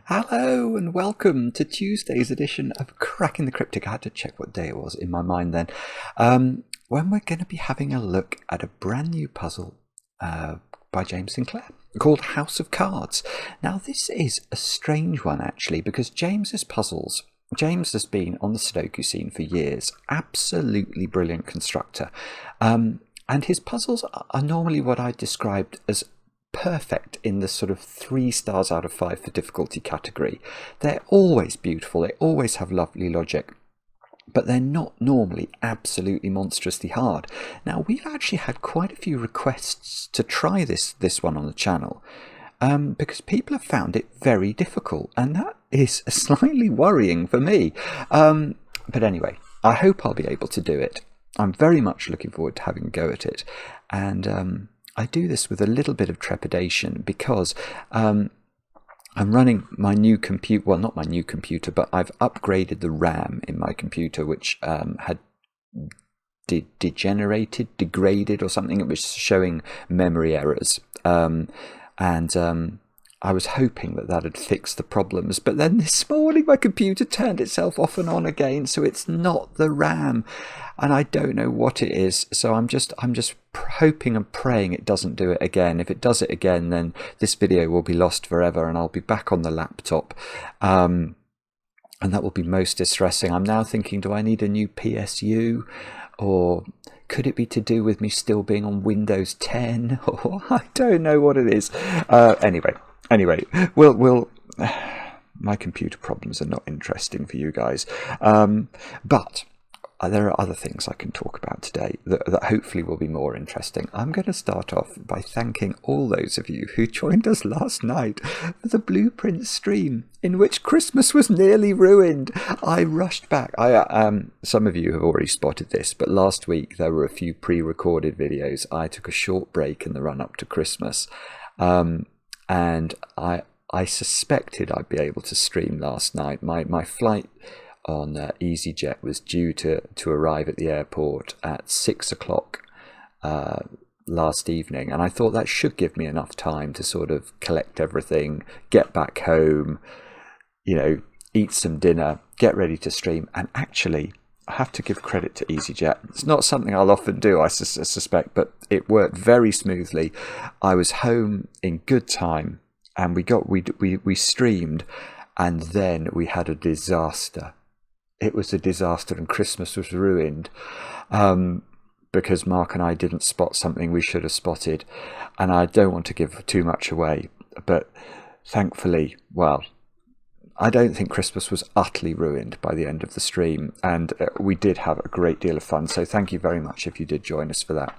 Hello and welcome to Tuesday's edition of Cracking the Cryptic. I had to check what day it was in my mind then. When we're going to be having a look at a brand new puzzle by James Sinclair called House of Cards. Now this is a strange one actually, because James has been on the Sudoku scene for years, absolutely brilliant constructor. And his puzzles are normally what I described as perfect in the sort of 3 stars out of 5 for difficulty category. They're always beautiful, they always have lovely logic, but they're not normally absolutely monstrously hard. Now we've actually had quite a few requests to try this one on the channel because people have found it very difficult, and that is slightly worrying for me. But anyway, I hope I'll be able to do it. I'm very much looking forward to having a go at it, and I do this with a little bit of trepidation because I'm running my new computer, well, not my new computer, but I've upgraded the RAM in my computer, which had degraded or something. It was showing memory errors. I was hoping that had fixed the problems, but then this morning my computer turned itself off and on again, so it's not the RAM, and I don't know what it is. So I'm just hoping and praying it doesn't do it again. If it does it again, then this video will be lost forever, and I'll be back on the laptop, and that will be most distressing. I'm now thinking, do I need a new PSU, or could it be to do with me still being on Windows 10? Or I don't know what it is. Anyway, we'll my computer problems are not interesting for you guys, but there are other things I can talk about today that hopefully will be more interesting. I'm going to start off by thanking all those of you who joined us last night for the Blueprint stream, in which Christmas was nearly ruined. I rushed back. Some of you have already spotted this, but last week there were a few pre-recorded videos. I took a short break in the run-up to Christmas, and I suspected I'd be able to stream last night. My flight on EasyJet was due to arrive at the airport at 6 o'clock last evening, and I thought that should give me enough time to sort of collect everything, get back home, eat some dinner, get ready to stream. And actually, I have to give credit to EasyJet. It's not something I'll often do, I suspect, but it worked very smoothly. I was home in good time, and we streamed, and then we had a disaster. It was a disaster, and Christmas was ruined because Mark and I didn't spot something we should have spotted, and I don't want to give too much away, but thankfully, well, I don't think Christmas was utterly ruined by the end of the stream, and we did have a great deal of fun. So thank you very much if you did join us for that.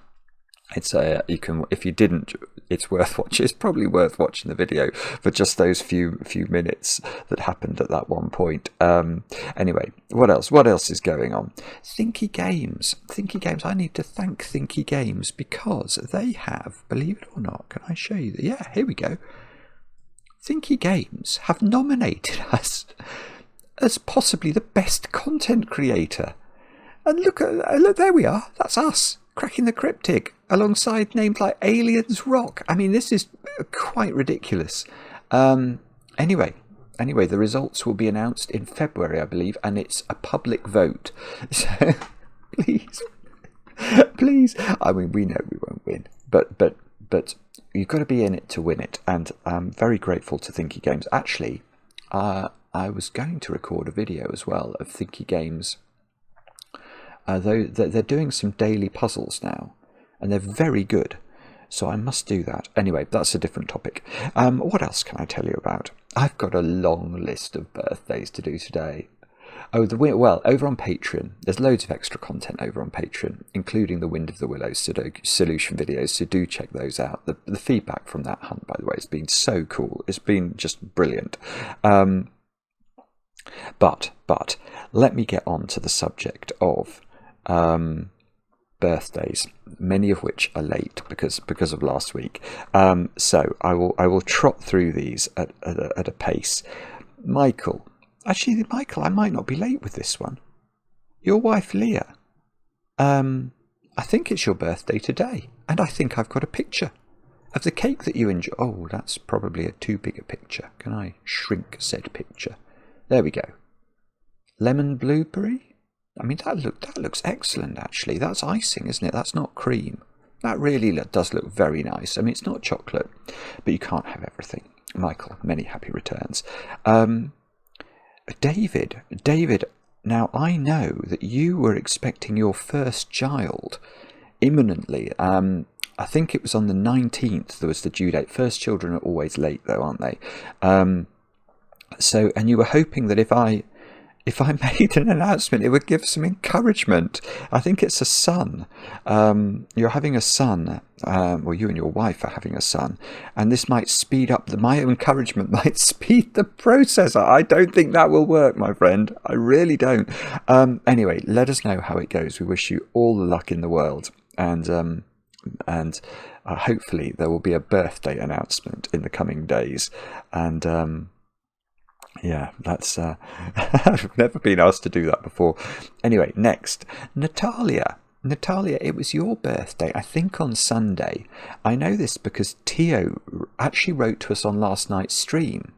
It's if you didn't, it's worth watching. It's probably worth watching the video for just those few minutes that happened at that one point. Anyway, what else is going on? Thinky Games. I need to thank Thinky Games because they have, believe it or not, can I show you? Yeah, here we go. Thinky Games have nominated us as possibly the best content creator. And look, there we are. That's us, Cracking the Cryptic, alongside names like Aliens Rock. I mean, this is quite ridiculous. Anyway, the results will be announced in February, I believe, and it's a public vote. So please. I mean, we know we won't win, but you've got to be in it to win it, and I'm very grateful to Thinky Games. Actually, I was going to record a video as well of Thinky Games, though they're doing some daily puzzles now, and they're very good, so I must do that. Anyway, that's a different topic. What else can I tell you about? I've got a long list of birthdays to do today. Well, over on Patreon, there's loads of extra content over on Patreon, including the Wind of the Willows Sudoku solution videos, so do check those out. The feedback from that hunt, by the way, has been so cool. It's been just brilliant. But let me get on to the subject of birthdays, many of which are late because of last week. So I will trot through these at a pace. Michael, I might not be late with this one. Your wife Leah, I think it's your birthday today, and I think I've got a picture. of the cake that you enjoy. Oh, that's probably a too big a picture. Can I shrink said picture? There we go. Lemon blueberry. I mean, that looks excellent, actually. That's icing, isn't it? That's not cream. That really does look very nice. I mean, it's not chocolate, but you can't have everything. Michael, many happy returns. David, now I know that you were expecting your first child imminently. I think it was on the 19th there was the due date. First children are always late, though, aren't they? And you were hoping that if I made an announcement, it would give some encouragement. I think it's a son. You're having a son, or you and your wife are having a son, and this might speed up my encouragement might speed the process. I don't think that will work, my friend. I really don't. Anyway, let us know how it goes. We wish you all the luck in the world, and hopefully there will be a birthday announcement in the coming days, and yeah, that's I've never been asked to do that before. Anyway, next, Natalia, it was your birthday, I think, on Sunday. I know this because Tio actually wrote to us on last night's stream,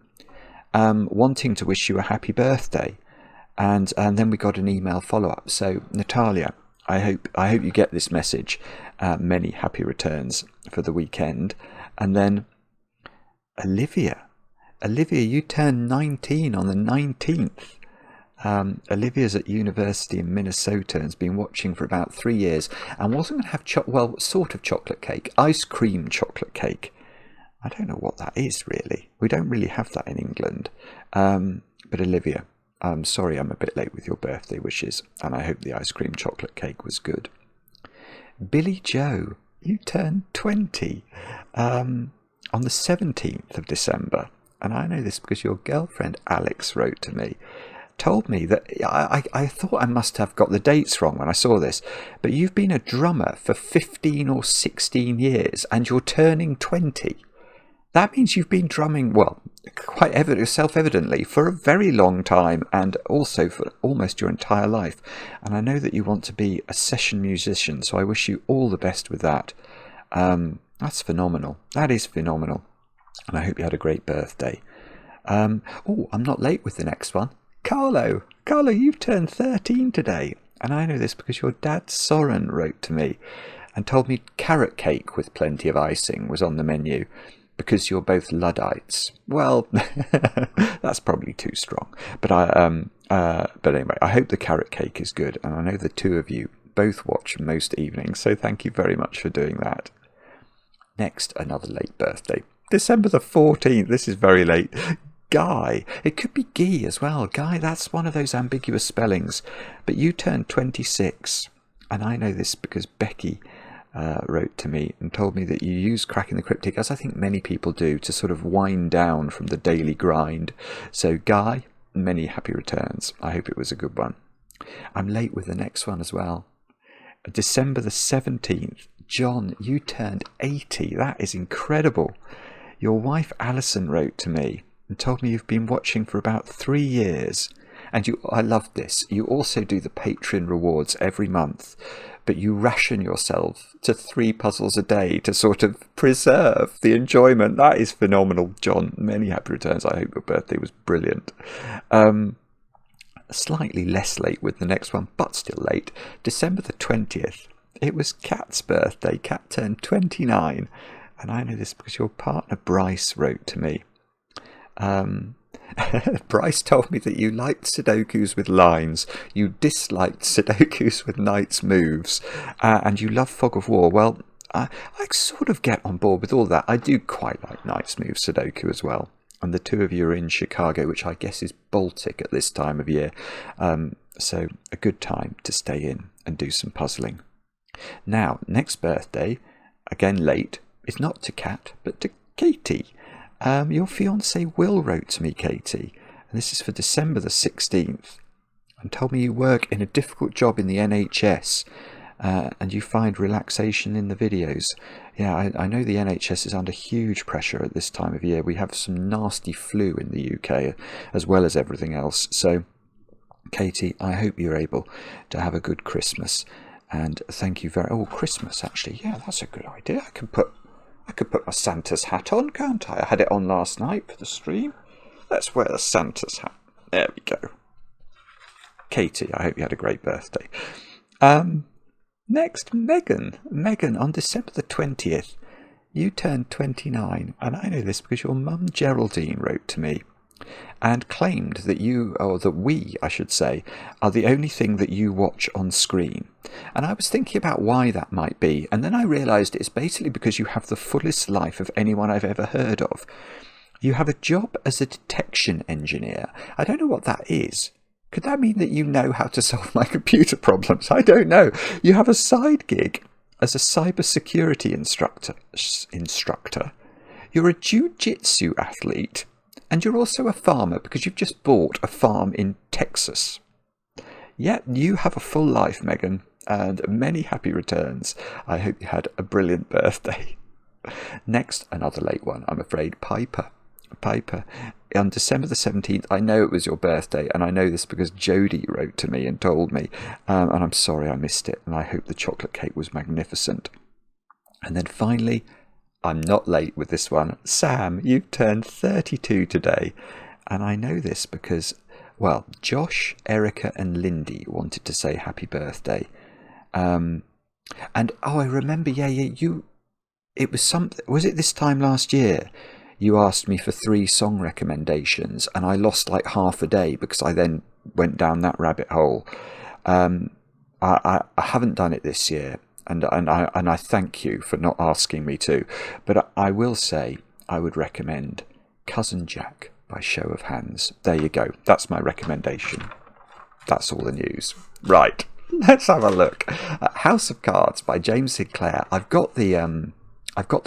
wanting to wish you a happy birthday, and then we got an email follow-up. So Natalia, I hope you get this message. Many happy returns for the weekend. And then Olivia, you turned 19 on the 19th. Olivia's at university in Minnesota and has been watching for about 3 years and wasn't going to have sort of chocolate cake, ice cream chocolate cake. I don't know what that is, really. We don't really have that in England. But Olivia, I'm sorry I'm a bit late with your birthday wishes, and I hope the ice cream chocolate cake was good. Billy Joe, you turned 20 on the 17th of December. And I know this because your girlfriend Alex wrote to me, told me that I thought I must have got the dates wrong when I saw this, but you've been a drummer for 15 or 16 years and you're turning 20. That means you've been drumming, well, quite self-evidently, for a very long time, and also for almost your entire life. And I know that you want to be a session musician, so I wish you all the best with that. That's phenomenal. That is phenomenal. And I hope you had a great birthday. I'm not late with the next one. Carlo, you've turned 13 today. And I know this because your dad, Soren, wrote to me and told me carrot cake with plenty of icing was on the menu because you're both Luddites. Well, that's probably too strong. But anyway, I hope the carrot cake is good. And I know the two of you both watch most evenings. So thank you very much for doing that. Next, another late birthday. December the 14th, this is very late. Guy, it could be Guy as well. Guy, that's one of those ambiguous spellings. But you turned 26, and I know this because Becky wrote to me and told me that you use Cracking the Cryptic, as I think many people do, to sort of wind down from the daily grind. So Guy, many happy returns. I hope it was a good one. I'm late with the next one as well. December the 17th, John, you turned 80. That is incredible. Your wife Alison wrote to me and told me you've been watching for about 3 years. And I love this. You also do the Patreon rewards every month, but you ration yourself to 3 puzzles a day to sort of preserve the enjoyment. That is phenomenal, John. Many happy returns. I hope your birthday was brilliant. Slightly less late with the next one, but still late. December the 20th. It was Kat's birthday. Kat turned 29. And I know this because your partner Bryce wrote to me. Bryce told me that you liked Sudokus with lines, you disliked Sudokus with knights moves, and you love Fog of War. Well, I sort of get on board with all that. I do quite like knights moves Sudoku as well. And the two of you are in Chicago, which I guess is Baltic at this time of year. So a good time to stay in and do some puzzling. Now, next birthday, again late, is not to Kat, but to Katie. Your fiancé Will wrote to me, Katie, and this is for December the 16th, and told me you work in a difficult job in the NHS, and you find relaxation in the videos. Yeah, I know the NHS is under huge pressure at this time of year. We have some nasty flu in the UK, as well as everything else. So, Katie, I hope you're able to have a good Christmas, and thank you very... Oh, Christmas, actually. Yeah, that's a good idea. I I could put my Santa's hat on, can't I? I had it on last night for the stream. Let's wear the Santa's hat. There we go. Katie, I hope you had a great birthday. Next, Megan. Megan, on December the 20th, you turned 29, and I know this because your mum Geraldine wrote to me and claimed that you, or that we, I should say, are the only thing that you watch on screen. And I was thinking about why that might be, and then I realised it's basically because you have the fullest life of anyone I've ever heard of. You have a job as a detection engineer. I don't know what that is. Could that mean that you know how to solve my computer problems? I don't know. You have a side gig as a cybersecurity instructor. You're a jiu-jitsu athlete. And you're also a farmer because you've just bought a farm in Texas. Yeah, you have a full life, Megan, and many happy returns. I hope you had a brilliant birthday. Next, another late one, I'm afraid, Piper. Piper, on December the 17th, I know it was your birthday, and I know this because Jodie wrote to me and told me, and I'm sorry I missed it, and I hope the chocolate cake was magnificent. And then finally, I'm not late with this one. Sam, you've turned 32 today. And I know this because, well, Josh, Erica and Lindy wanted to say happy birthday. And, oh, I remember, it was something, was it this time last year? You asked me for 3 song recommendations and I lost like half a day because I then went down that rabbit hole. I haven't done it this year. And I thank you for not asking me to. But I will say I would recommend Cousin Jack by show of hands. There you go. That's my recommendation. That's all the news. Right. Let's have a look. House of Cards by James Sinclair. I've got the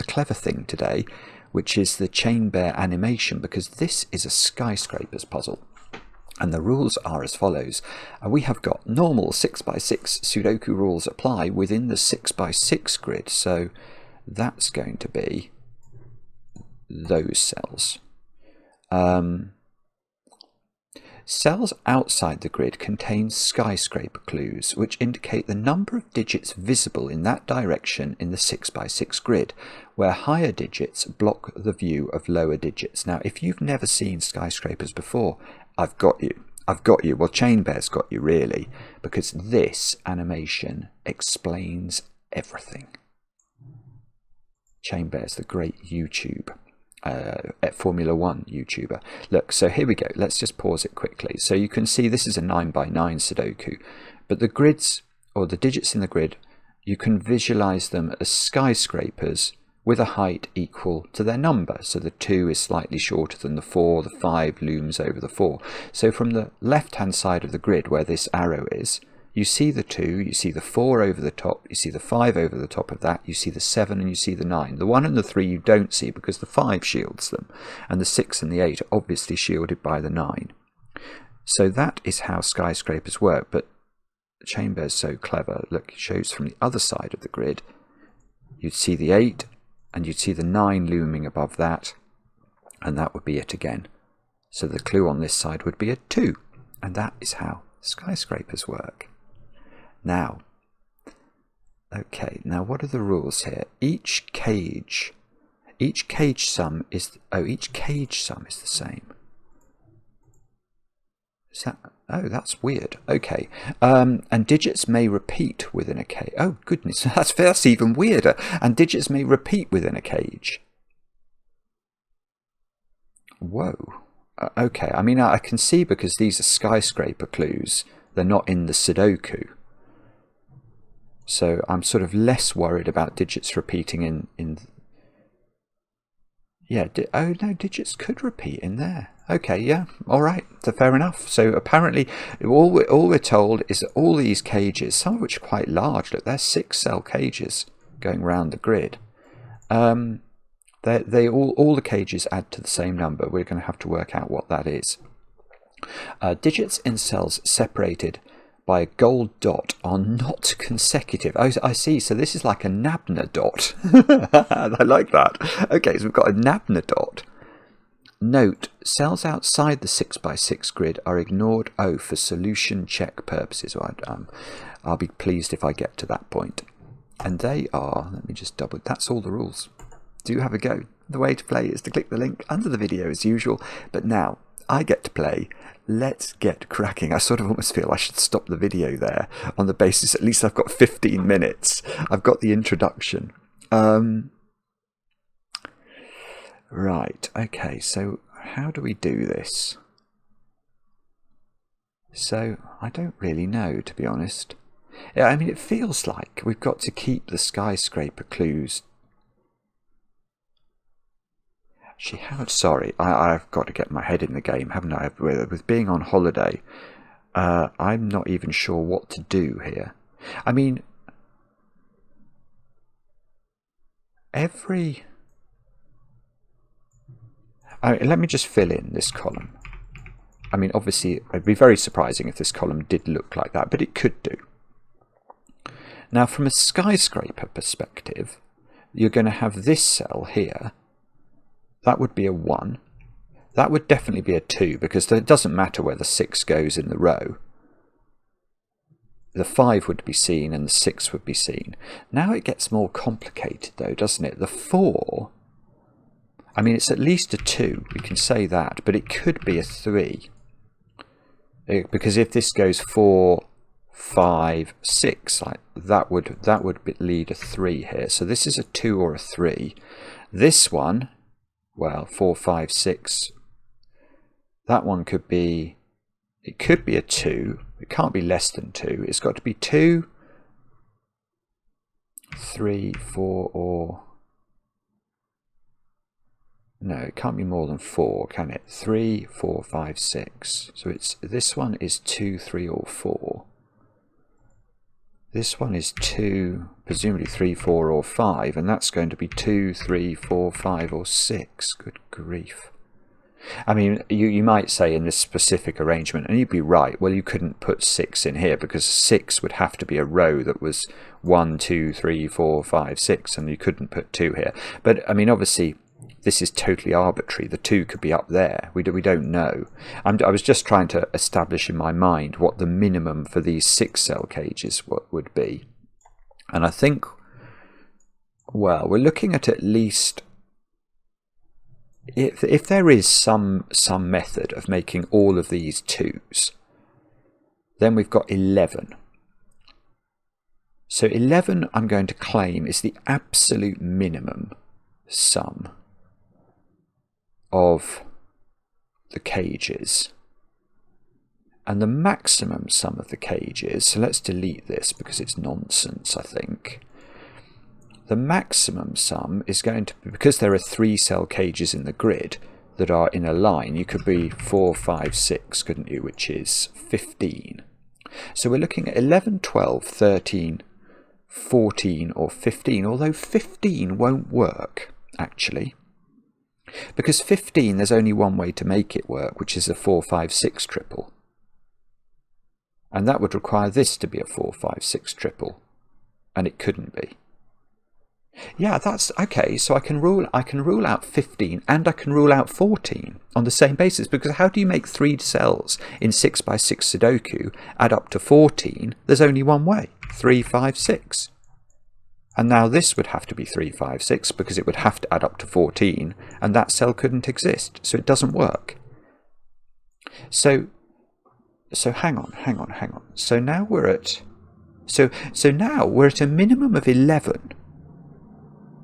clever thing today, which is the chain bear animation, because this is a skyscrapers puzzle. And the rules are as follows. We have got normal 6x6 Sudoku rules apply within the 6x6 grid. So that's going to be those cells. Cells outside the grid contain skyscraper clues, which indicate the number of digits visible in that direction in the 6x6 grid, where higher digits block the view of lower digits. Now, if you've never seen skyscrapers before, I've got you. Well, Chain Bear's got you, really, because this animation explains everything. Chain Bear's the great YouTube, Formula 1 YouTuber. Look, so here we go. Let's just pause it quickly. So you can see this is a 9x9 Sudoku, but the grids, or the digits in the grid, you can visualize them as skyscrapers with a height equal to their number. So the 2 is slightly shorter than the 4, the 5 looms over the 4. So from the left-hand side of the grid where this arrow is, you see the 2, you see the 4 over the top, you see the 5 over the top of that, you see the 7 and you see the 9. The 1 and the 3 you don't see because the 5 shields them, and the 6 and the 8 are obviously shielded by the 9. So that is how skyscrapers work, but Chain Bear's so clever. Look, it shows from the other side of the grid. You'd see the 8, and you'd see the 9 looming above that, and that would be it again. So the clue on this side would be a 2, and that is how skyscrapers work. Now, okay, now what are the rules here? Each cage sum is the same. Is that, oh, that's weird. Okay, and digits may repeat within a cage. Oh goodness, that's even weirder. And digits may repeat within a cage. Whoa. Okay, I mean, I can see because these are skyscraper clues. They're not in the Sudoku. So I'm sort of less worried about digits repeating in. Yeah, oh no, digits could repeat in there. Okay, yeah, all right, so fair enough. So apparently, all we're told is that all these cages, some of which are quite large, look, they're 6-cell cages going around the grid. They all the cages add to the same number. We're going to have to work out what that is. Digits in cells separated by a gold dot are not consecutive. Oh, I see. So this is like a Nabna dot. I like that. Okay, so we've got a Nabna dot. Note, cells outside the 6x6 grid are ignored, for solution check purposes. I'll be pleased if I get to that point. And they are, let me just double, that's all the rules. do have a go. The way to play is to click the link under the video as usual. But now I get to play. Let's get cracking. I sort of almost feel I should stop the video there on the basis at least I've got 15 minutes. I've got the introduction. Right, okay, so how do we do this? So, I don't really know, to be honest. Yeah, I mean, it feels like we've got to keep the skyscraper clues. Actually, sorry, I've got to get my head in the game, haven't I? With being on holiday, I'm not even sure what to do here. I mean, let me just fill in this column. I mean, obviously, it'd be very surprising if this column did look like that, but it could do. Now, from a skyscraper perspective, you're going to have this cell here. That would be a 1. That would definitely be a 2, because it doesn't matter where the 6 goes in the row. The 5 would be seen and the 6 would be seen. Now it gets more complicated, though, doesn't it? The 4... I mean, it's at least a 2, we can say that, but it could be a 3. Because if this goes 4, 5, 6, like that would lead a 3 here. So this is a 2 or a 3. This one, well, 4, 5, 6, that one could be, it could be a 2. It can't be less than 2. It's got to be 2, 3, 4, or... No, it can't be more than 4, can it? 3, 4, 5, 6. So this one is 2, 3, or 4. This one is 2, presumably 3, 4, or 5, and that's going to be 2, 3, 4, 5, or 6. Good grief. I mean, you might say in this specific arrangement, and you'd be right, well, you couldn't put 6 in here because 6 would have to be a row that was 1, 2, 3, 4, 5, 6, and you couldn't put 2 here. But, I mean, obviously... this is totally arbitrary. The 2 could be up there. We don't know. I was just trying to establish in my mind what the minimum for these 6 cell cages would be. And I think, well, we're looking at least, if there is some method of making all of these 2s, then we've got 11. So 11, I'm going to claim, is the absolute minimum sum of the cages, and the maximum sum of the cages, so let's delete this because it's nonsense, I think. The maximum sum is going to be, because there are 3 cell cages in the grid that are in a line, you could be 4, 5, 6, couldn't you, which is 15. So we're looking at 11, 12, 13, 14 or 15, although 15 won't work actually. Because 15, there's only one way to make it work, which is a 4, 5, 6 triple. And that would require this to be a 4, 5, 6 triple. And it couldn't be. Yeah, that's okay. So I can rule out 15 and I can rule out 14 on the same basis. Because how do you make 3 cells in 6 by 6 Sudoku add up to 14? There's only one way. 3, 5, 6. And now this would have to be 3, 5, 6 because it would have to add up to 14, and that cell couldn't exist, so it doesn't work. So hang on. So now we're at now we're at a minimum of 11.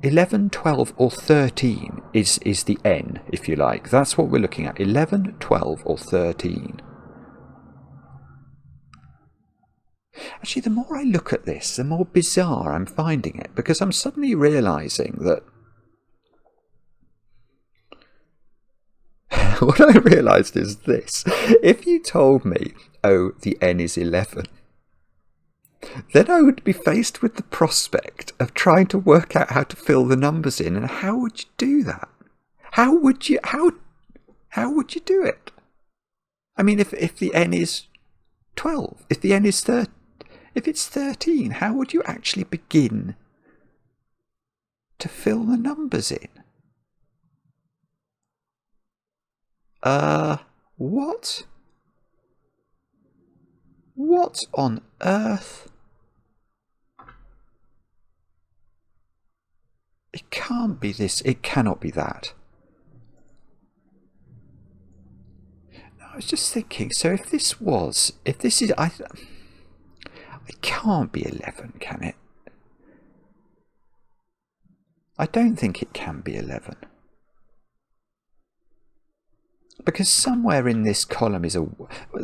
11, 12, or 13 is the n, if you like. That's what we're looking at. 11, 12, or 13. Actually, the more I look at this, the more bizarre I'm finding it, because I'm suddenly realising that what I realised is this. If you told me, oh, the n is 11, then I would be faced with the prospect of trying to work out how to fill the numbers in, and how would you do that? How would you do it? I mean, if the n is 12, if the n is 13, if it's 13, how would you actually begin to fill the numbers in? What? What on earth? It can't be this. It cannot be that. I was just thinking, so if this is, it can't be 11, can it? I don't think it can be 11. Because somewhere in this column is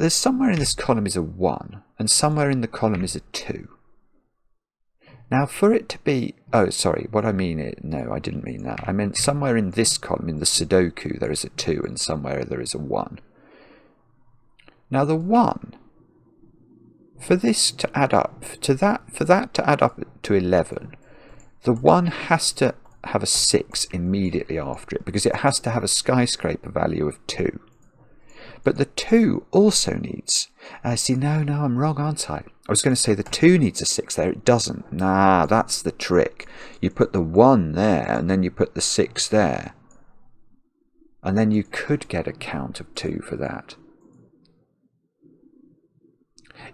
somewhere in this column is a 1, and somewhere in the column is a 2. Now for it to be, oh sorry, what I mean is, no, I didn't mean that. I meant somewhere in this column, in the Sudoku, there is a 2, and somewhere there is a 1. Now the 1, for this to add up to that, for that to add up to 11, the 1 has to have a 6 immediately after it, because it has to have a skyscraper value of 2. But the 2 also needs, see, no, I'm wrong, aren't I? I was going to say the 2 needs a 6 there. It doesn't. Nah, that's the trick. You put the 1 there, and then you put the 6 there. And then you could get a count of 2 for that.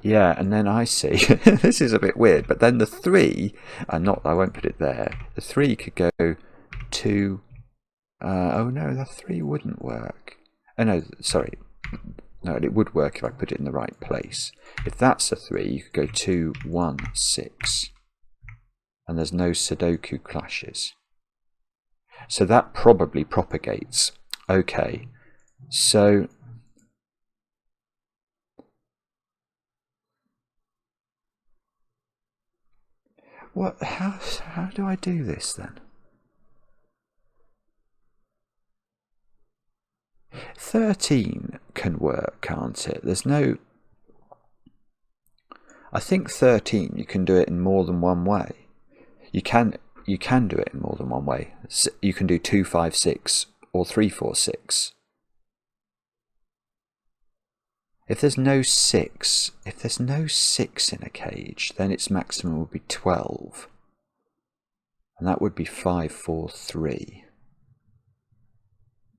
Yeah, and then I see, this is a bit weird, but then the 3, I won't put it there, the 3 could go to, oh no, the 3 wouldn't work. Oh no, sorry, no, it would work if I put it in the right place. If that's a 3, you could go 2, 1, 6, and there's no Sudoku clashes. So that probably propagates. Okay, so what? How do I do this then? 13 can work, can't it? There's no. I think 13 you can do it in more than one way. You can do it in more than one way. You can do 2, 5, 6 or 3, 4, 6. If there's no 6 in a cage, then its maximum would be 12. And that would be 5, 4, 3.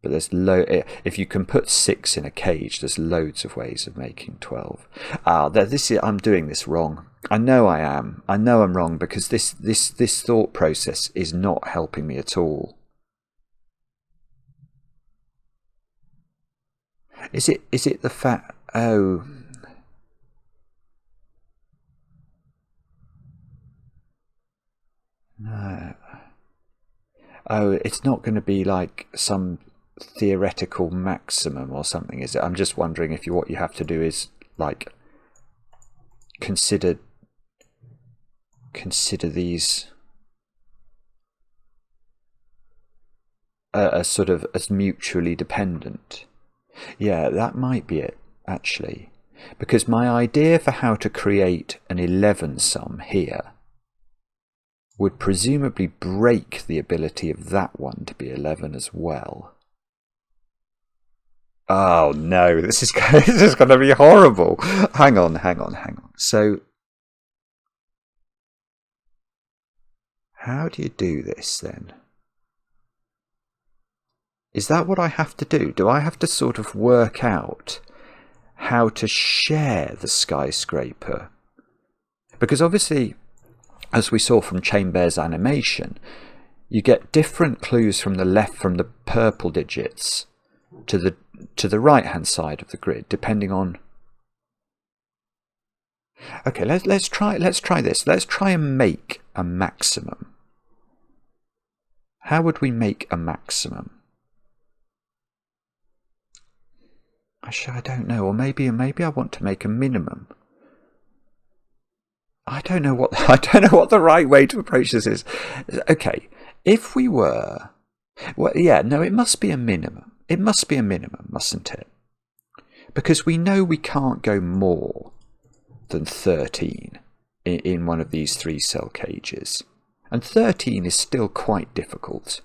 But there's if you can put 6 in a cage, there's loads of ways of making 12. I'm doing this wrong. I know I am. I know I'm wrong, because this thought process is not helping me at all. Is it the fact? Oh. No. Oh, it's not going to be like some theoretical maximum or something, is it? I'm just wondering if what you have to do is like consider these as sort of as mutually dependent. Yeah, that might be it, actually. Because my idea for how to create an 11 sum here would presumably break the ability of that one to be 11 as well. Oh no, this is going to be horrible. Hang on. So, how do you do this then? Is that what I have to do? Do I have to sort of work out how to share the skyscraper? Because obviously, as we saw from Chainbear's animation, you get different clues from the left, from the purple digits to the right hand side of the grid, depending on. Okay, let's try this. Let's try and make a maximum. How would we make a maximum? Actually, I don't know. Or maybe I want to make a minimum. I don't know what the right way to approach this is. Okay, if we were, well, yeah, no, it must be a minimum. It must be a minimum, mustn't it? Because we know we can't go more than 13 in one of these 3-cell cages, and 13 is still quite difficult.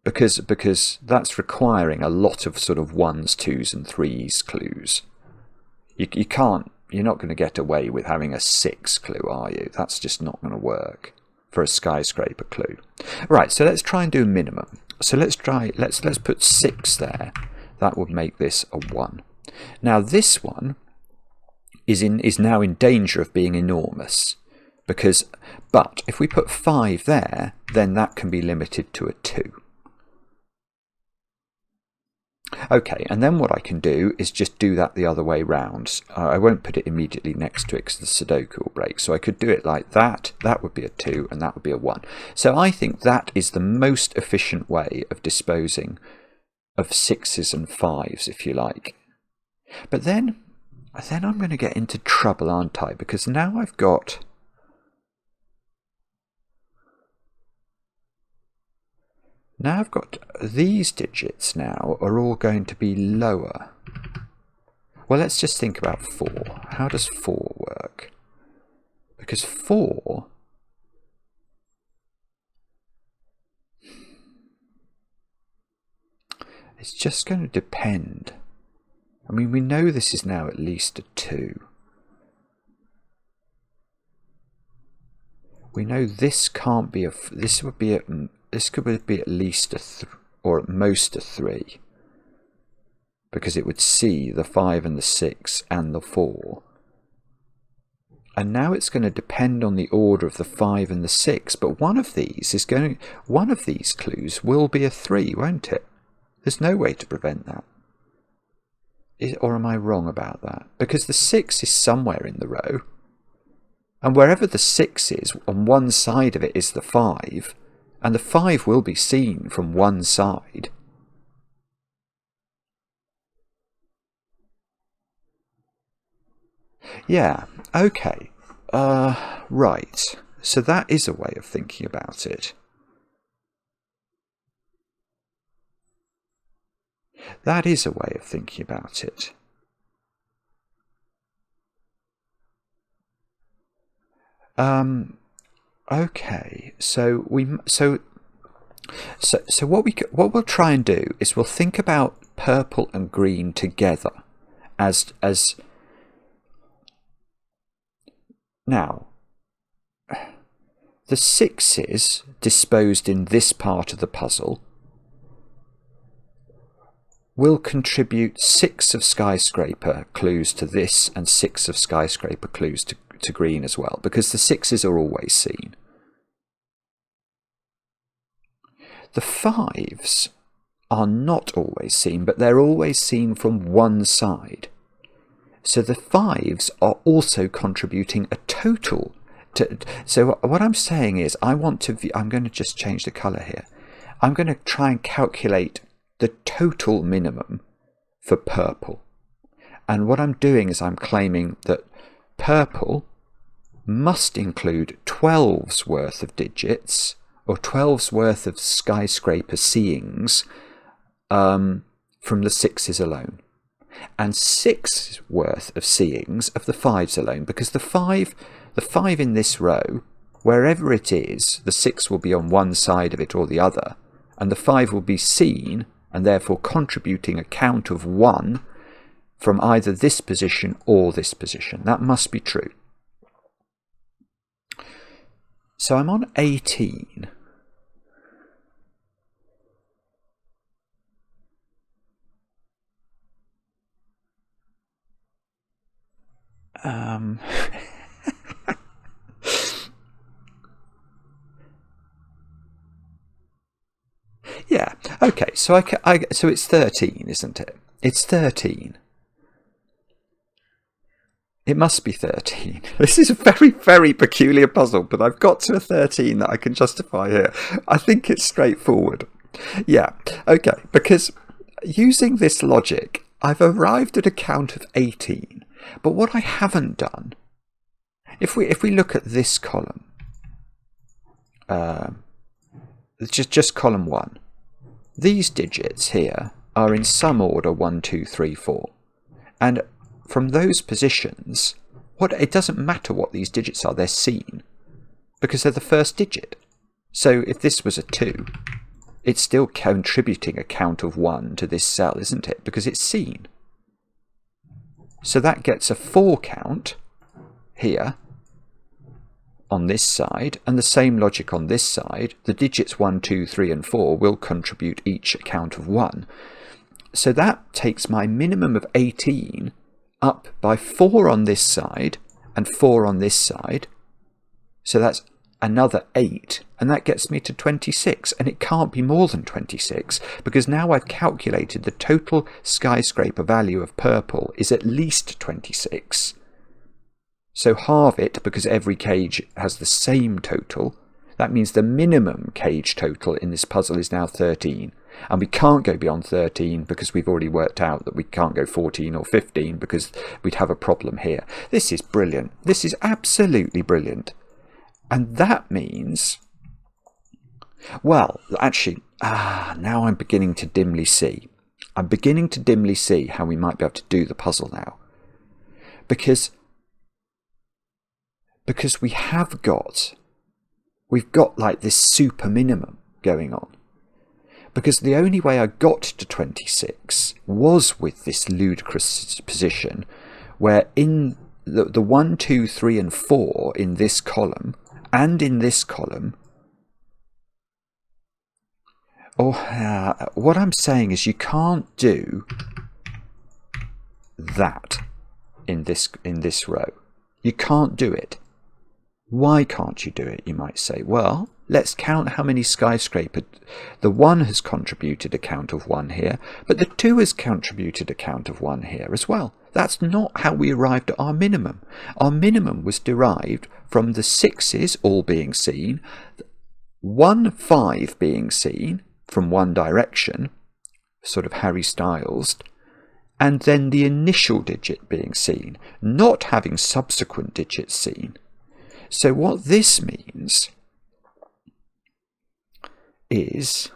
Because that's requiring a lot of sort of 1s, 2s and 3s clues. You're not going to get away with having a 6 clue, are you? That's just not going to work for a skyscraper clue. Right, so let's try and do a minimum. So let's put 6 there. That would make this a 1. Now this one is now in danger of being enormous, But if we put 5 there, then that can be limited to a 2. Okay, and then what I can do is just do that the other way round. I won't put it immediately next to it because the Sudoku will break. So I could do it like that. That would be a 2 and that would be a 1. So I think that is the most efficient way of disposing of 6s and 5s, if you like. But then I'm going to get into trouble, aren't I? Because now I've got... these digits now are all going to be lower. Well, let's just think about 4. How does 4 work? Because 4... it's just going to depend. I mean, we know this is now at least a 2. We know this can't be a... this could be at least a 3, or at most a 3, because it would see the 5 and the 6 and the 4. And now it's going to depend on the order of the 5 and the 6, but one of these clues will be a 3, won't it? There's no way to prevent that. Or am I wrong about that? Because the 6 is somewhere in the row, and wherever the 6 is, on one side of it is the 5, and the 5 will be seen from one side. Yeah, okay. Right. So that is a way of thinking about it. That is a way of thinking about it. Okay, so what we'll try and do is we'll think about purple and green together as now. The 6s disposed in this part of the puzzle will contribute 6 of skyscraper clues to this and 6 of skyscraper clues to green as well, because the 6s are always seen. The 5s are not always seen, but they're always seen from one side. So the 5s are also contributing a total to... So what I'm saying is I'm going to just change the colour here. I'm going to try and calculate the total minimum for purple. And what I'm doing is I'm claiming that purple must include 12's worth of digits, or 12's worth of skyscraper seeings from the 6s alone, and 6's worth of seeings of the 5s alone, because the 5 in this row, wherever it is, the 6 will be on one side of it or the other, and the 5 will be seen and therefore contributing a count of 1 from either this position or this position. That must be true. So I'm on 18. Yeah, okay, so so it's 13, isn't it? It's 13. It must be 13. This is a very, very peculiar puzzle, but I've got to a 13 that I can justify here. I think it's straightforward. Yeah, okay, because using this logic, I've arrived at a count of 18. But what I haven't done, if we look at this column, just column 1, these digits here are in some order 1, 2, 3, 4, and from those positions, it doesn't matter what these digits are, they're seen, because they're the first digit. So if this was a 2, it's still contributing a count of 1 to this cell, isn't it? Because it's seen. So that gets a 4 count here on this side, and the same logic on this side. The digits 1, 2, 3 and 4 will contribute each a count of 1. So that takes my minimum of 18 up by 4 on this side and 4 on this side. So that's another 8, and that gets me to 26, and it can't be more than 26 because now I've calculated the total skyscraper value of purple is at least 26. So halve it, because every cage has the same total. That means the minimum cage total in this puzzle is now 13. And we can't go beyond 13 because we've already worked out that we can't go 14 or 15 because we'd have a problem here. This is brilliant. This is absolutely brilliant. And that means, well, actually, now I'm beginning to dimly see. I'm beginning to dimly see how we might be able to do the puzzle now. Because we've got like this super minimum going on. Because the only way I got to 26 was with this ludicrous position where in the 1, 2, 3 and 4 in this column and in this column, what I'm saying is you can't do that in this row. You can't do it. Why can't you do it, you might say? Well, let's count how many skyscrapers. The 1 has contributed a count of 1 here, but the 2 has contributed a count of 1 here as well. That's not how we arrived at our minimum. Our minimum was derived from the 6s all being seen, 1, 5 being seen from one direction, sort of Harry Styles, and then the initial digit being seen, not having subsequent digits seen. So what this means is,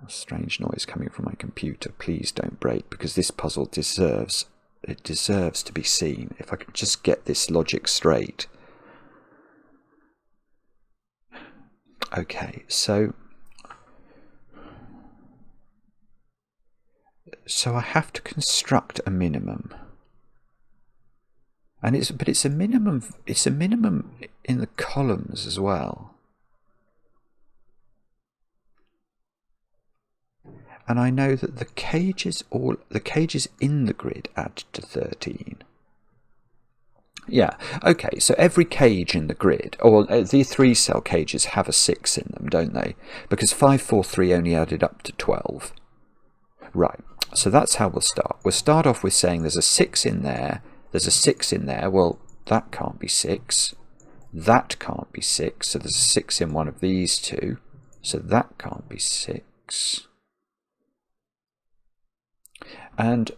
a strange noise coming from my computer, please don't break, because this puzzle deserves to be seen. If I can just get this logic straight. Okay, so I have to construct a minimum. And it's a minimum in the columns as well. And I know that the cages in the grid add to 13. Yeah, okay, so every cage in the grid, or the 3-cell cages have a 6 in them, don't they? Because 5, 4, 3 only added up to 12. Right, so that's how we'll start. We'll start off with saying there's a 6 in there. There's a 6 in there. Well, that can't be 6. That can't be 6. So there's a 6 in one of these two. So that can't be 6. And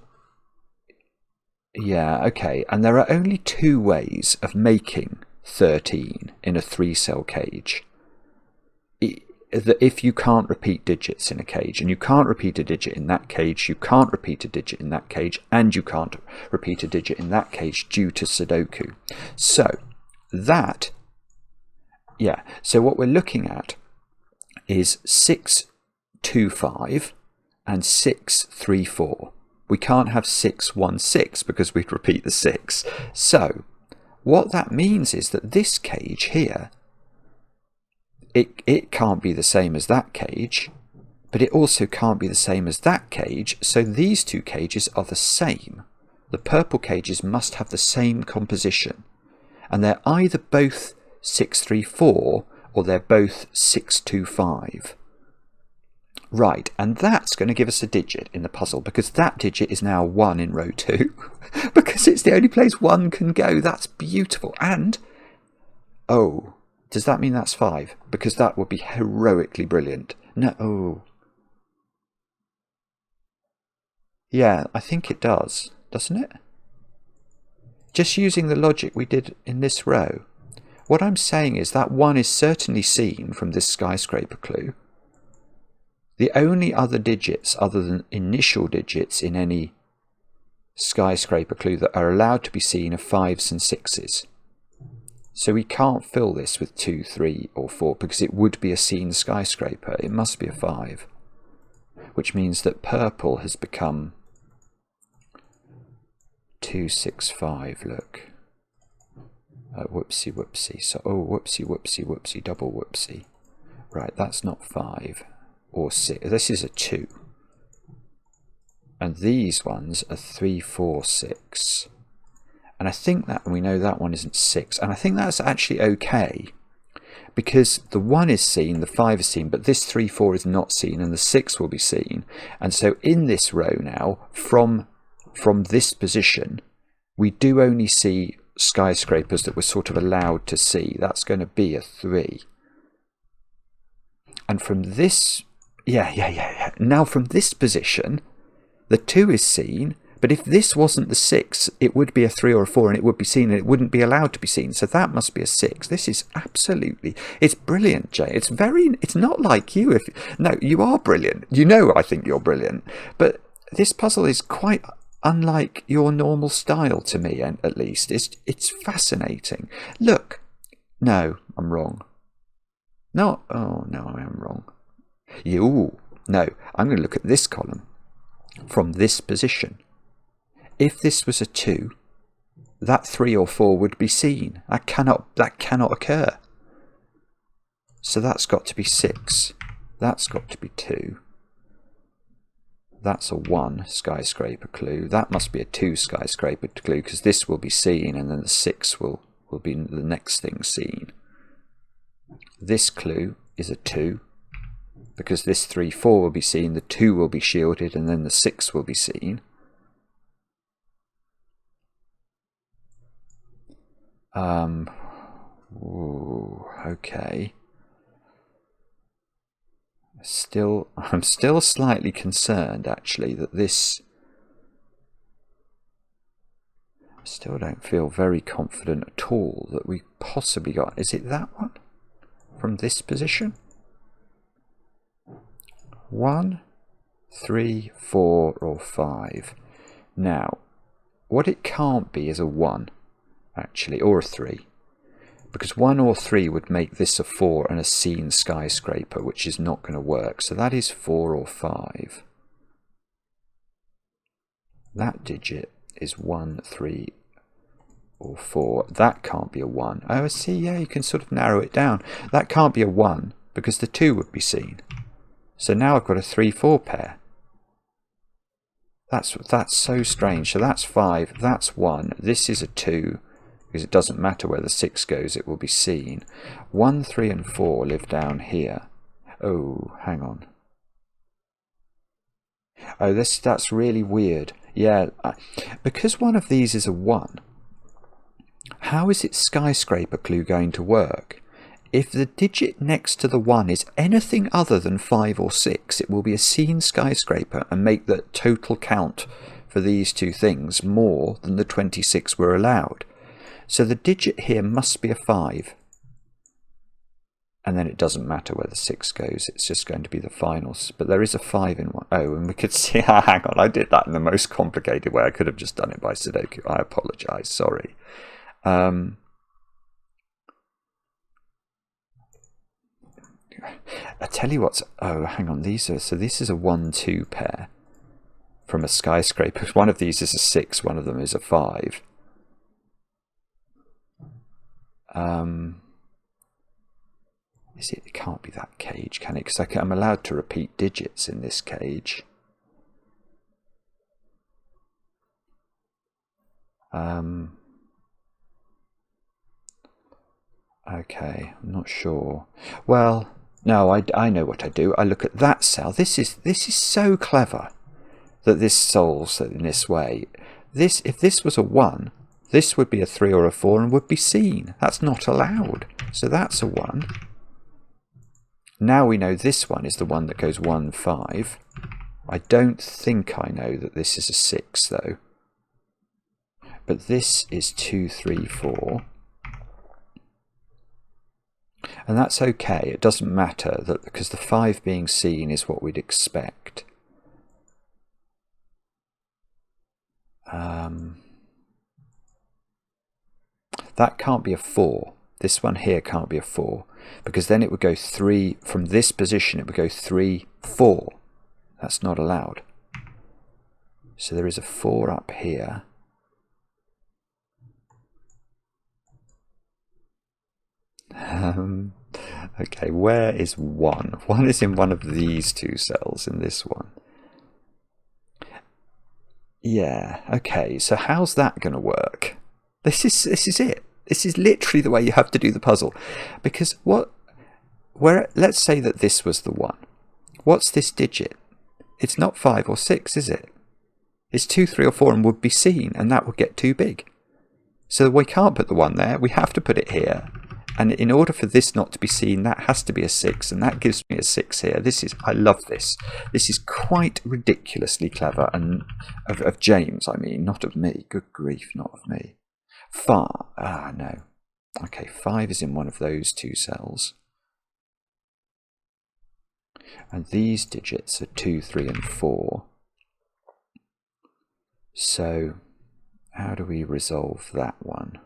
yeah, okay. And there are only 2 ways of making 13 in a 3-cell cage. If you can't repeat digits in a cage, and you can't repeat a digit in that cage, you can't repeat a digit in that cage, and you can't repeat a digit in that cage due to Sudoku. So that, yeah, so what we're looking at is 6, 2, 5 and 6, 3, 4. We can't have 6, 1, 6 because we'd repeat the 6. So what that means is that this cage here, it can't be the same as that cage, but it also can't be the same as that cage, so these 2 cages are the same. The purple cages must have the same composition, and they're either both 6, 3, 4 or they're both 6, 2, 5. Right, and that's going to give us a digit in the puzzle, because that digit is now 1 in row 2, because it's the only place 1 can go. That's beautiful. And, oh, does that mean that's 5? Because that would be heroically brilliant. No. Oh. Yeah, I think it does, doesn't it? Just using the logic we did in this row. What I'm saying is that 1 is certainly seen from this skyscraper clue. The only other digits other than initial digits in any skyscraper clue that are allowed to be seen are 5s and 6s. So we can't fill this with 2, 3 or 4 because it would be a seen skyscraper. It must be a 5. Which means that purple has become 2, 6, 5, look. Whoopsie whoopsie. So, oh, whoopsie whoopsie whoopsie, double whoopsie. Right, that's not 5 or 6. This is a 2. And these ones are 3, 4, 6. And I think that we know that one isn't 6. And I think that's actually okay, because the 1 is seen, the 5 is seen, but this 3, 4 is not seen, and the 6 will be seen. And so in this row now, from this position, we do only see skyscrapers that we're sort of allowed to see. That's going to be a 3. And from this, now from this position, the 2 is seen, but if this wasn't the 6, it would be a 3 or a 4, and it would be seen, and it wouldn't be allowed to be seen. So that must be a 6. This is absolutely, it's brilliant, Jay. It's not like you. No, you are brilliant. You know, I think you're brilliant. But this puzzle is quite unlike your normal style to me, at least. It's fascinating. Look, no, I'm wrong. No, oh no, I am wrong. No, I'm going to look at this column from this position. If this was a 2, that 3 or 4 would be seen. That cannot occur. So that's got to be 6. That's got to be 2. That's a 1 skyscraper clue. That must be a 2 skyscraper clue, because this will be seen, and then the 6 will be the next thing seen. This clue is a 2, because this 3, 4 will be seen, the 2 will be shielded, and then the 6 will be seen. Okay. I'm still slightly concerned, actually, that this... I still don't feel very confident at all that we possibly got... Is it that one? From this position? 1, 3, 4, or 5. Now, what it can't be is a 1, actually, or a 3. Because 1 or 3 would make this a 4 and a seen skyscraper, which is not going to work. So that is 4 or 5. That digit is 1, 3, or 4. That can't be a 1. Oh, I see, yeah, you can sort of narrow it down. That can't be a 1, because the 2 would be seen. So now I've got a 3, 4 pair. That's so strange. So that's 5, that's 1. This is a 2. Because it doesn't matter where the 6 goes, it will be seen. 1, 3, and 4 live down here. Oh, hang on. Oh, that's really weird. Yeah, because one of these is a 1, how is its skyscraper clue going to work? If the digit next to the 1 is anything other than 5 or 6, it will be a seen skyscraper and make the total count for these two things more than the 26 were allowed. So the digit here must be a 5. And then it doesn't matter where the 6 goes, it's just going to be the finals. But there is a 5 in one. Oh, and we could see, hang on, I did that in the most complicated way. I could have just done it by Sudoku. I apologise, sorry. I tell you what's, oh, hang on, so this is a 1, 2 pair from a skyscraper. One of these is a 6, one of them is a 5. It can't be that cage, can it? Because I'm allowed to repeat digits in this cage. Okay, I'm not sure. Well, no, I know what I do. I look at that cell. This is so clever that this solves it in this way. If this was a 1, this would be a 3 or a 4 and would be seen. That's not allowed. So that's a 1. Now we know this one is the one that goes 1, 5. I don't think I know that this is a 6 though. But this is 2, 3, 4. And that's okay. It doesn't matter that because the 5 being seen is what we'd expect. That can't be a 4. This one here can't be a 4 because then it would go 3 from this position. It would go 3, 4. That's not allowed. So there is a 4 up here. Okay, where is 1? 1 is in one of these two cells in this one. Yeah, okay, so how's that going to work? This is it. This is literally the way you have to do the puzzle. Because let's say that this was the 1. What's this digit? It's not 5 or 6, is it? It's 2, 3 or 4 and would be seen, and that would get too big. So we can't put the 1 there, we have to put it here. And in order for this not to be seen, that has to be a 6, and that gives me a 6 here. I love this. This is quite ridiculously clever, and of James, I mean, not of me. Good grief, not of me. No. Okay, 5 is in one of those 2 cells. And these digits are 2, 3 and 4. So how do we resolve that one?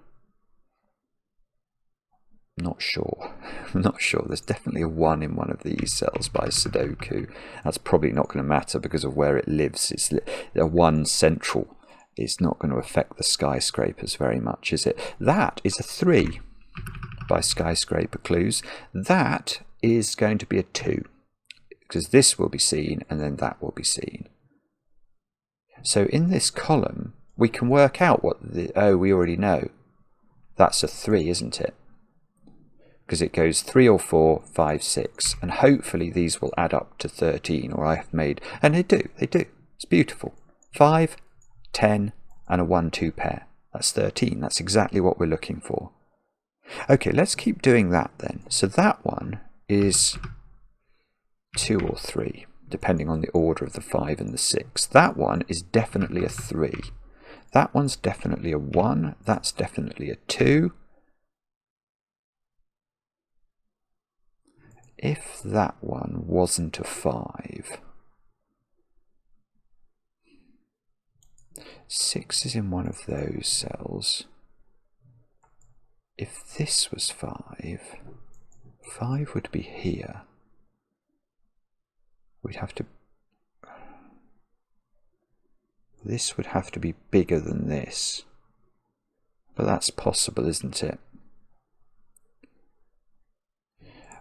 Not sure. I'm not sure. There's definitely a 1 in one of these cells by Sudoku. That's probably not going to matter because of where it lives. It's a 1 central. It's not going to affect the skyscrapers very much, is it? That is a 3 by skyscraper clues. That is going to be a 2 because this will be seen and then that will be seen. So in this column, we can work out what we already know. That's a 3, isn't it? Because it goes 3 or 4, 5, 6, and hopefully these will add up to 13, or I have made, and they do, it's beautiful. 5, 10, and a 1, 2 pair. That's 13, that's exactly what we're looking for. Okay, let's keep doing that then. So that one is 2 or 3, depending on the order of the 5 and the 6. That one is definitely a 3. That one's definitely a 1, that's definitely a 2. If that one wasn't a 5, 6 is in one of those cells. If this was 5, 5 would be here. This would have to be bigger than this. But that's possible, isn't it?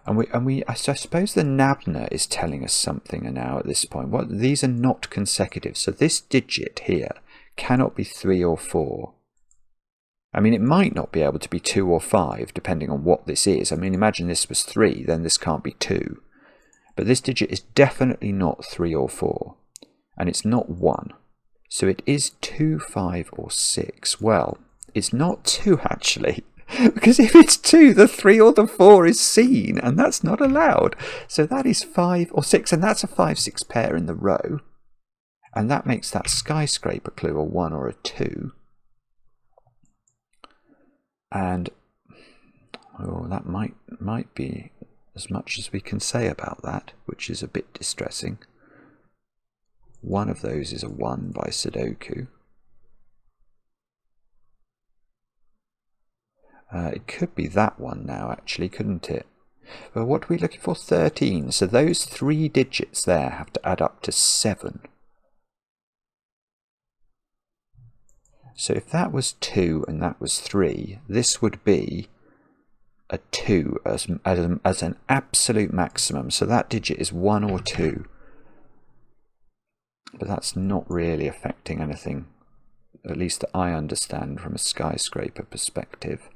I suppose the Nabna is telling us something now at this point. These are not consecutive, so this digit here cannot be 3 or 4. I mean, it might not be able to be 2 or 5, depending on what this is. I mean, imagine this was 3, then this can't be 2. But this digit is definitely not 3 or 4, and it's not 1. So it is 2, 5, or 6. Well, it's not 2 actually. Because if it's 2, the 3 or the 4 is seen, and that's not allowed. So that is 5 or 6, and that's a 5, 6 pair in the row. And that makes that skyscraper clue a 1 or a 2. And that might be as much as we can say about that, which is a bit distressing. One of those is a 1 by Sudoku. It could be that one now, actually, couldn't it? Well, what are we looking for? 13. So those 3 digits there have to add up to 7. So if that was 2 and that was 3, this would be a 2 as an absolute maximum. So that digit is 1 or 2. But that's not really affecting anything, at least that I understand from a skyscraper perspective.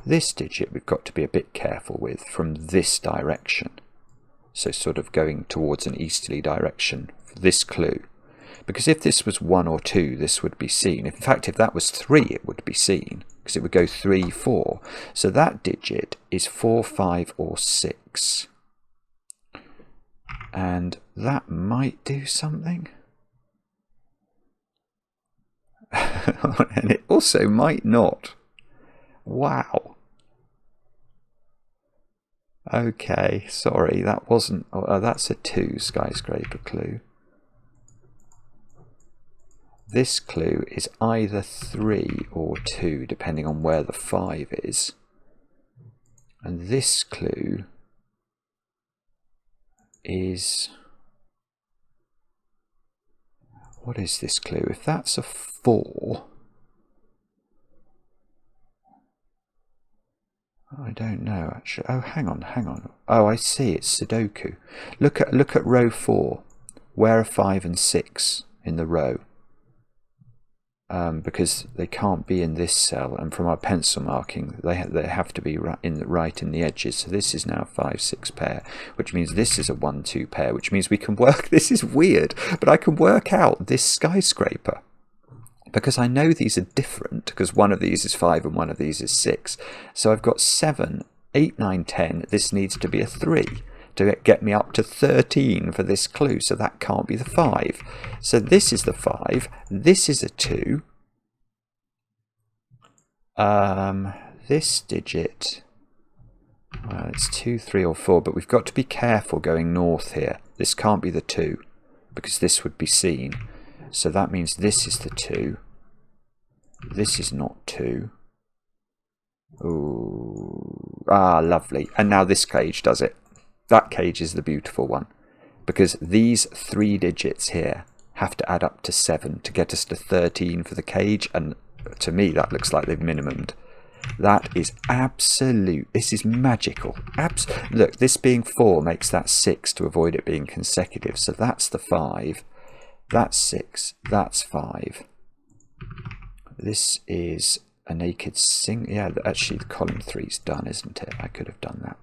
This digit we've got to be a bit careful with from this direction. So sort of going towards an easterly direction for this clue. Because if this was 1 or 2, this would be seen. In fact, if that was 3, it would be seen. Because it would go 3, 4. So that digit is 4, 5, or 6. And that might do something. And it also might not. Wow. Okay, sorry, that wasn't... that's a 2 skyscraper clue. This clue is either 3 or 2, depending on where the 5 is. And this clue is... What is this clue? If that's a 4... I don't know, actually. Oh, hang on. Oh, I see, it's Sudoku. Look at row 4. Where are 5 and 6 in the row? because they can't be in this cell, and from our pencil marking they have to be right in the edges. So this is now 5 6 pair, which means this is a 1 2 pair, which means we can work this is weird, but I can work out this skyscraper because I know these are different, because one of these is 5 and one of these is 6. So I've got 7 8 9 10. This needs to be a 3 to get me up to 13 for this clue, so that can't be the 5. So this is the 5, this is a 2. This digit, well, it's 2, 3 or 4, but we've got to be careful going north here. This can't be the 2, because this would be seen. So that means this is the 2. This is not 2. Ooh, lovely. And now this cage does it. That cage is the beautiful one, because these 3 digits here have to add up to 7 to get us to 13 for the cage, and to me that looks like they've minimumed. That is absolute. This is magical. Look, this being 4 makes that 6 to avoid it being consecutive. So that's the 5. That's 6. That's 5. This is a naked sing. Yeah, actually the column 3's done, isn't it? I could have done that.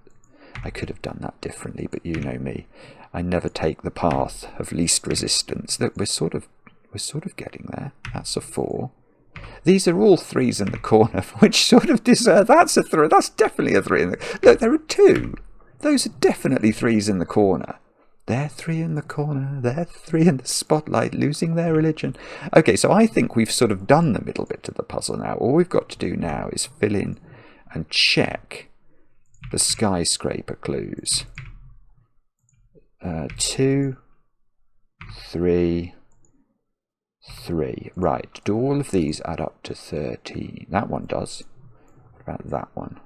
I could have done that differently, but you know me. I never take the path of least resistance. Look, we're sort of getting there. That's a 4. These are all 3s in the corner, which sort of deserve. That's a 3. That's definitely a 3. Look, there are 2. Those are definitely 3s in the corner. They're 3 in the corner. They're 3 in the spotlight, losing their religion. Okay, so I think we've sort of done the middle bit of the puzzle now. All we've got to do now is fill in and check the skyscraper clues. 2, 3, 3. Right, do all of these add up to 13? That one does. What about that one?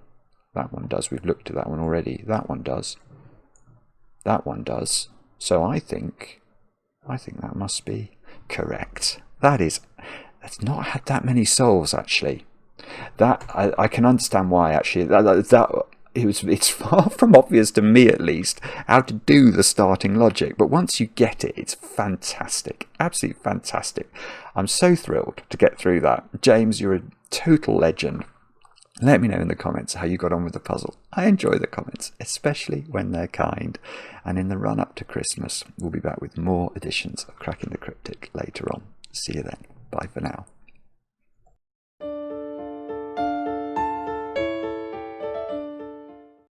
That one does. We've looked at that one already. That one does. That one does. So I think that must be correct. That's not had that many solves actually. That I can understand why actually. It's far from obvious to me at least how to do the starting logic, but once you get it, it's fantastic, absolutely fantastic. I'm so thrilled to get through that. James, you're a total legend. Let me know in the comments how you got on with the puzzle. I enjoy the comments, especially when they're kind. And in the run up to Christmas, we'll be back with more editions of Cracking the Cryptic later on. See you then. Bye for now.